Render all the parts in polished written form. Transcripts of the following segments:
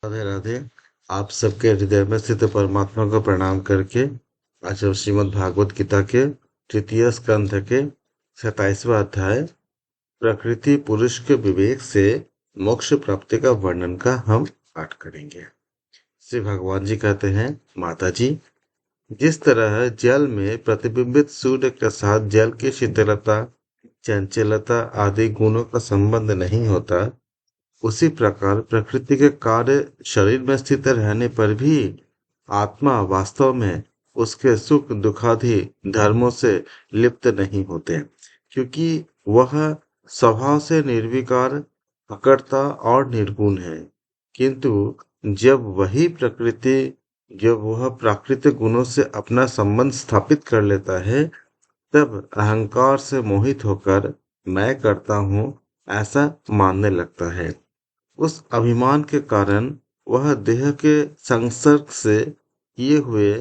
राधे राधे। आप सबके हृदय में स्थित परमात्मा को प्रणाम करके आज हम श्रीमद् भागवत गीता के तृतीय स्कंध के 27वां अध्याय प्रकृति पुरुष के विवेक से मोक्ष प्राप्ति का वर्णन का हम पाठ करेंगे। श्री भगवान जी कहते हैं, माता जी, जिस तरह जल में प्रतिबिंबित सूर्य के साथ जल की शीतलता, चंचलता आदि गुणों का संबंध नहीं होता, उसी प्रकार प्रकृति के कार्य शरीर में स्थित रहने पर भी आत्मा वास्तव में उसके सुख दुखादि धर्मों से लिप्त नहीं होते, क्योंकि वह स्वभाव से निर्विकार, अकर्ता और निर्गुण है। किंतु जब वह प्राकृतिक गुणों से अपना संबंध स्थापित कर लेता है, तब अहंकार से मोहित होकर मैं करता हूँ ऐसा मानने लगता है। उस अभिमान के कारण वह देह के संसर्ग से किए हुए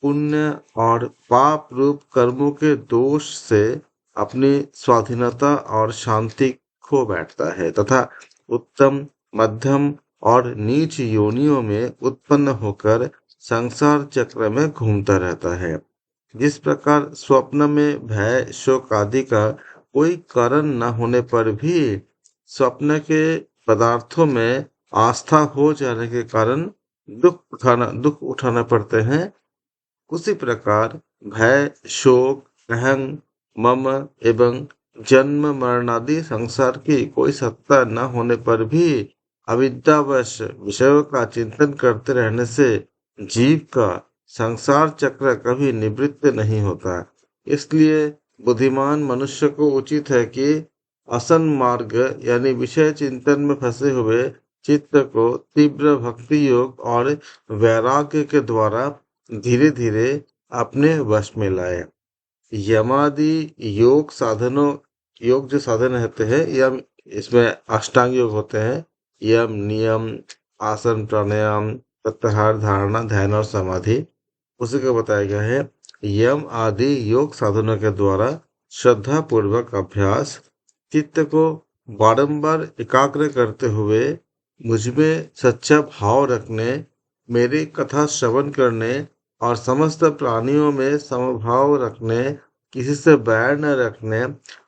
पुण्य और पाप रूप कर्मों के दोष से अपनी स्वाधीनता और शांति खो बैठता है तथा उत्तम, मध्यम और नीच योनियों में उत्पन्न होकर संसार चक्र में घूमता रहता है। जिस प्रकार स्वप्न में भय, शोक आदि का कोई कारण न होने पर भी स्वप्न के पदार्थों में आस्था हो जाने के कारण दुख उठाना पड़ते हैं, उसी प्रकार भय, शोक, अहं, मम एवं जन्म मरणादि संसार की कोई सत्ता न होने पर भी अविद्यावश विषयों का चिंतन करते रहने से जीव का संसार चक्र कभी निवृत्त नहीं होता। इसलिए बुद्धिमान मनुष्य को उचित है कि असन मार्ग यानी विषय चिंतन में फंसे हुए चित्त को तीव्र भक्ति योग और वैराग्य के द्वारा धीरे धीरे अपने वश में लाए। यमादि योग जो साधन होते हैं, यम इसमें अष्टांग योग होते हैं। यम, नियम, आसन, प्राणायाम, प्रत्याहार, धारणा, ध्यान और समाधि, उसी को बताया गया है। यम आदि योग साधनों के द्वारा श्रद्धा पूर्वक अभ्यास, चित्त को बारंबार एकाग्र करते हुए मुझमें सच्चा भाव रखने, मेरी कथा श्रवण करने और समस्त प्राणियों में समभाव रखने, किसी से बैर न रखने,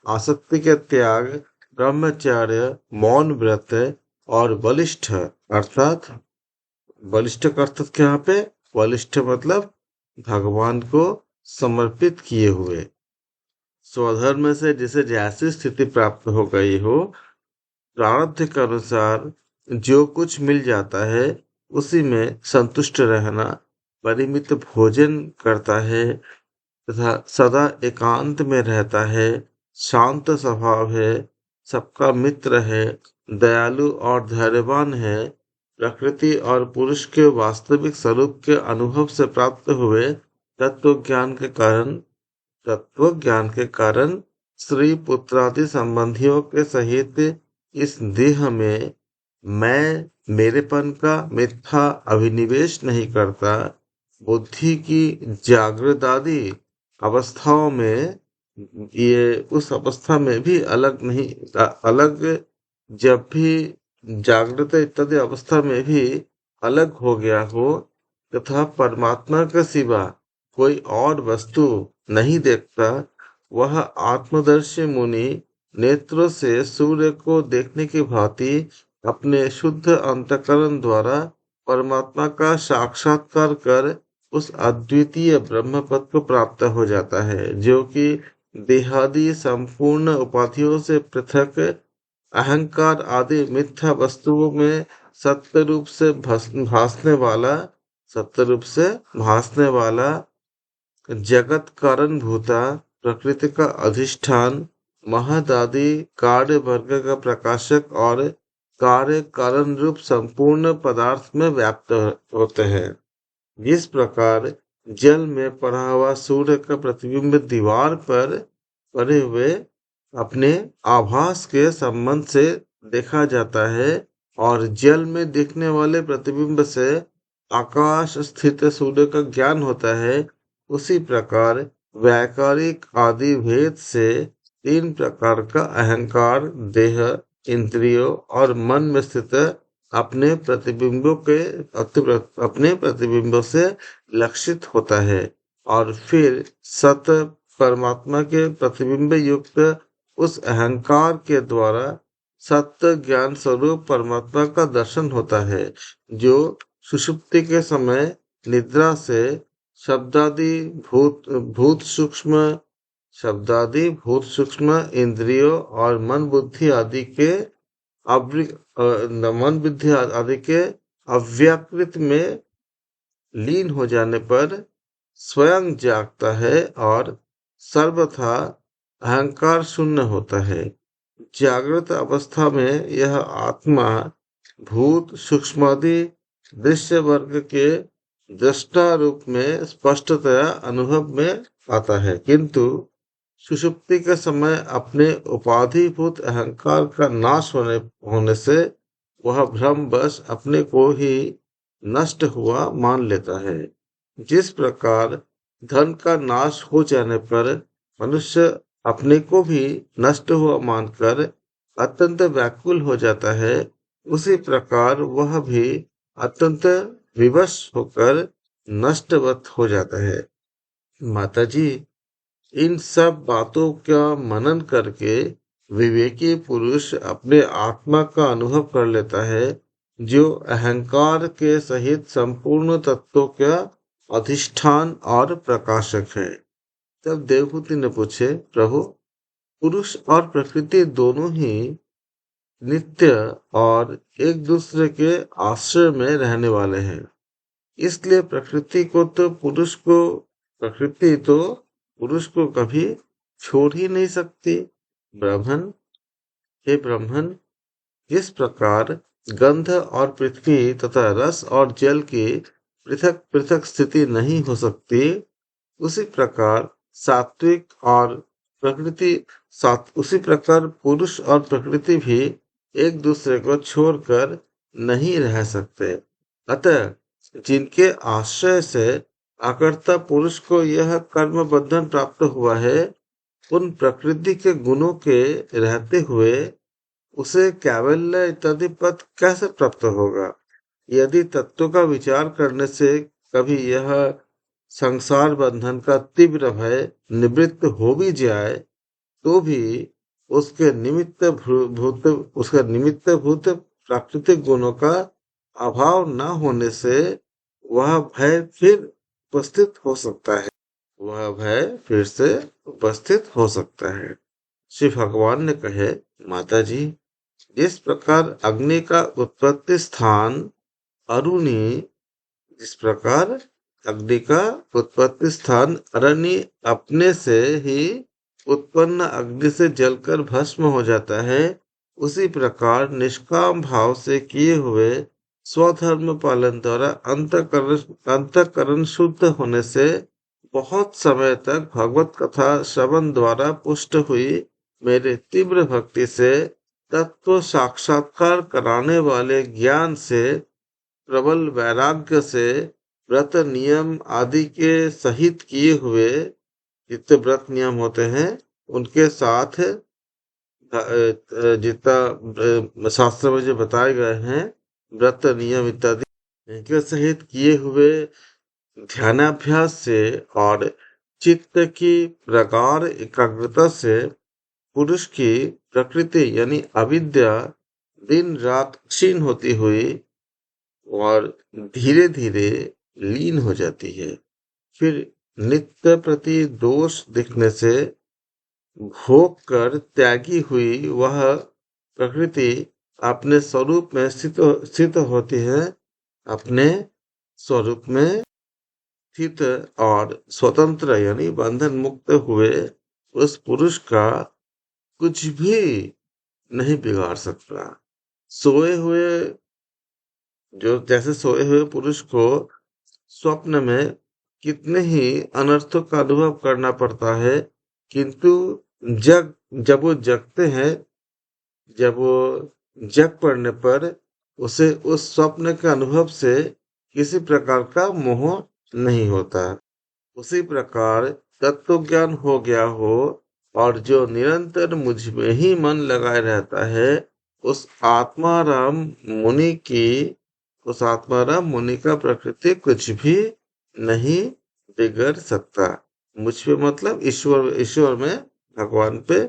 आसक्ति के त्याग, ब्रह्मचर्य, मौन व्रत और बलिष्ठ अर्थात बलिष्ठ का अर्थ क्या यहाँ पे? बलिष्ठ मतलब भगवान को समर्पित किए हुए, स्वधर्म से जिसे जैसी स्थिति प्राप्त हो गई हो, प्रारब्ध के अनुसार जो कुछ मिल जाता है उसी में संतुष्ट रहना, परिमित भोजन करता है तथा सदा एकांत में रहता है, शांत स्वभाव है, सबका मित्र है, दयालु और धैर्यवान है, प्रकृति और पुरुष के वास्तविक स्वरूप के अनुभव से प्राप्त हुए तत्व ज्ञान के कारण स्त्री पुत्रादि संबंधियों के सहित इस देह में मैं मेरेपन का मिथ्या अभिनिवेश नहीं करता। बुद्धि की जागृत आदि अवस्थाओं में ये उस अवस्था में भी अलग जब भी जागृत इत्यादि अवस्था में भी अलग हो गया हो तथा परमात्मा के सिवा कोई और वस्तु नहीं देखता, वह आत्मदर्शी मुनि नेत्रों से सूर्य को देखने की भांति अपने शुद्ध अंतःकरण द्वारा परमात्मा का साक्षात्कार कर उस अद्वितीय ब्रह्म पद को प्राप्त हो जाता है, जो कि देहादि संपूर्ण उपाधियों से पृथक, अहंकार आदि मिथ्या वस्तुओं में सत्य रूप से भासने वाला जगत कारण भूता प्रकृति का अधिष्ठान, महद आदि कार्य वर्ग का प्रकाशक और कार्य कारण रूप संपूर्ण पदार्थ में व्याप्त होते हैं। जिस प्रकार जल में पड़ा हुआ सूर्य का प्रतिबिंब दीवार पर पड़े हुए अपने आभास के संबंध से देखा जाता है और जल में दिखने वाले प्रतिबिंब से आकाश स्थित सूर्य का ज्ञान होता है, उसी प्रकार वैकारिक आदि भेद से तीन प्रकार का अहंकार देह, इंद्रियों और मन में स्थित अपने प्रतिबिंबों से लक्षित होता है और फिर सत परमात्मा के प्रतिबिंब युक्त उस अहंकार के द्वारा सत्य ज्ञान स्वरूप परमात्मा का दर्शन होता है, जो सुषुप्ति के समय निद्रा से शब्दादि भूत भूत सूक्ष्म शब्दादि भूत सूक्ष्म इंद्रियों और मन बुद्धि आदि के अव्याकृत में लीन हो जाने पर स्वयं जागता है और सर्वथा अहंकार शून्य होता है। जागृत अवस्था में यह आत्मा भूत सूक्ष्मादि दृश्य वर्ग के दृष्टा रूप में स्पष्टतया अनुभव में आता है, किंतु सुषुप्ति के समय अपने उपाधिभूत अहंकार का नाश होने से वह भ्रमवश अपने को ही नष्ट हुआ मान लेता है। जिस प्रकार धन का नाश हो जाने पर मनुष्य अपने को भी नष्ट हुआ मानकर अत्यंत व्याकुल हो जाता है, उसी प्रकार वह भी अत्यंत विवश होकर नष्टवत हो जाता है। माताजी, इन सब बातों का मनन करके विवेकी पुरुष अपने आत्मा का अनुभव कर लेता है, जो अहंकार के सहित संपूर्ण तत्वों का अधिष्ठान और प्रकाशक है। तब देवहूति ने पूछे, प्रभु, पुरुष और प्रकृति दोनों ही नित्य और एक दूसरे के आश्रय में रहने वाले हैं, इसलिए प्रकृति तो पुरुष को कभी छोड़ ही नहीं सकती। ब्राह्मण, हे ब्राह्मण, जिस प्रकार गंध और पृथ्वी तथा रस और जल की पृथक पृथक स्थिति नहीं हो सकती, उसी प्रकार उसी प्रकार पुरुष और प्रकृति भी एक दूसरे को छोड़कर नहीं रह सकते। अतः जिनके आश्रय से अकर्ता पुरुष को यह कर्म बंधन प्राप्त हुआ है, उन प्रकृति के गुणों के रहते हुए उसे कैवल्य इत्यादि पद कैसे प्राप्त होगा? यदि तत्व का विचार करने से कभी यह संसार बंधन का तीव्र भय निवृत्त हो भी जाए, तो भी उसके निमित्त भूत प्राकृतिक गुणों का अभाव न होने से वह भय फिर से उपस्थित हो सकता है। श्री भगवान ने कहे, माता जी, जिस प्रकार अग्नि का उत्पत्ति स्थान अरण्य अपने से ही उत्पन्न अग्नि से जलकर भस्म हो जाता है, उसी प्रकार निष्काम भाव से किए हुए स्वधर्म पालन द्वारा अंतःकरण शुद्ध होने से बहुत समय तक भगवत कथा श्रवण द्वारा पुष्ट हुई मेरे तीव्र भक्ति से तत्व साक्षात्कार कराने वाले ज्ञान से प्रबल वैराग्य से व्रत नियम आदि के सहित किए हुए जितने व्रत नियम होते हैं उनके साथ जितना शास्त्र में जो बताए गए हैं व्रत नियम इत्यादि इनके सहित किए हुए ध्यानाभ्यास से और चित्त की प्रगाढ़ एकाग्रता से पुरुष की प्रकृति यानी अविद्या दिन रात क्षीण होती हुई और धीरे धीरे लीन हो जाती है। फिर नित्य प्रति दोष दिखने से भोग कर त्यागी हुई वह प्रकृति अपने स्वरूप में स्थित होती है। अपने स्वरूप में स्थित और स्वतंत्र यानी बंधन मुक्त हुए उस पुरुष का कुछ भी नहीं बिगाड़ सकता। जैसे सोए हुए पुरुष को स्वप्न में कितने ही अनर्थों का अनुभव करना पड़ता है, किंतु जब वो जग पड़ने पर उसे उस स्वप्न के अनुभव से किसी प्रकार का मोह नहीं होता। उसी प्रकार तत्व ज्ञान हो गया हो और जो निरंतर मुझ में ही मन लगाए रहता है, उस आत्माराम मुनि की उस आत्माराम मुनि का प्रकृति कुछ भी नहीं बिगड़ सकता। मुझ पे मतलब ईश्वर में, भगवान पे,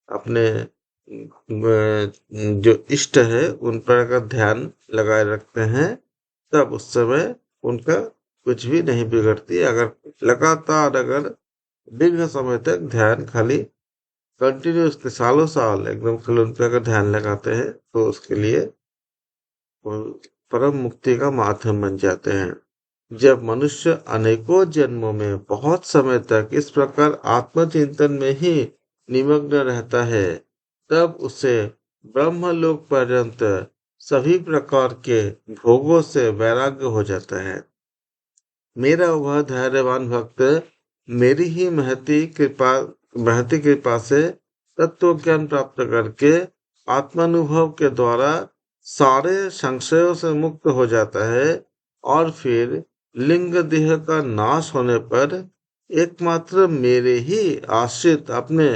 अपने जो इष्ट है उन पर अगर ध्यान लगाए रखते हैं, तब उस समय उनका कुछ भी नहीं बिगड़ती। अगर लगातार अगर दीर्घ समय तक ध्यान खाली कंटिन्यूअसली सालों साल एकदम खाली उन पे अगर ध्यान लगाते हैं, तो उसके लिए वो परम मुक्ति का माध्यम बन जाते हैं। जब मनुष्य अनेकों जन्मों में बहुत समय तक इस प्रकार आत्मचिंतन में ही निमग्न रहता है, तब उसे ब्रह्मलोक पर्यंत सभी प्रकार के भोगों से वैराग्य हो जाता है। मेरा वह धैर्यवान भक्त मेरी ही महती कृपा से तत्व ज्ञान प्राप्त करके आत्मानुभव के द्वारा सारे संशयों से मुक्त हो जाता है, और फिर लिंग देह का नाश होने पर एकमात्र मेरे ही आश्रित अपने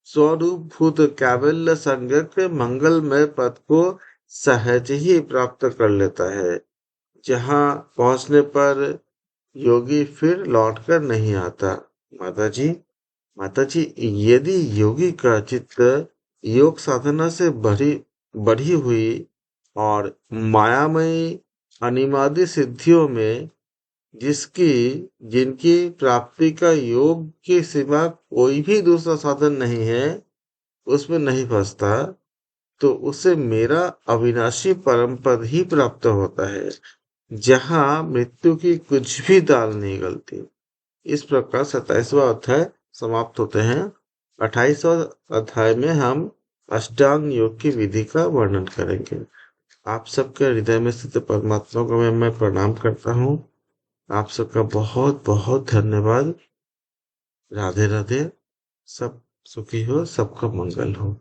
स्वरूप भूत कैवल्य संज्ञ के मंगलमय पद को सहज ही प्राप्त कर लेता है, जहाँ पहुंचने पर योगी फिर लौटकर नहीं आता। माता जी माता जी, यदि योगी का चित्त योग साधना से बढ़ी हुई और मायामयी अनिमादि सिद्धियों में, जिसकी जिनकी प्राप्ति का योग के सिवा कोई भी दूसरा साधन नहीं है, उसमें नहीं फंसता, तो उसे मेरा अविनाशी परम पद ही प्राप्त होता है, जहाँ मृत्यु की कुछ भी दाल नहीं गलती। इस प्रकार 27वां अध्याय समाप्त होते हैं। 28वां अध्याय में हम अष्टांग योग की विधि का वर्णन करेंगे। आप सबके हृदय में स्थित परमात्मा को मैं प्रणाम करता हूँ। आप सबका बहुत बहुत धन्यवाद। राधे राधे। सब सुखी हो, सबका मंगल हो।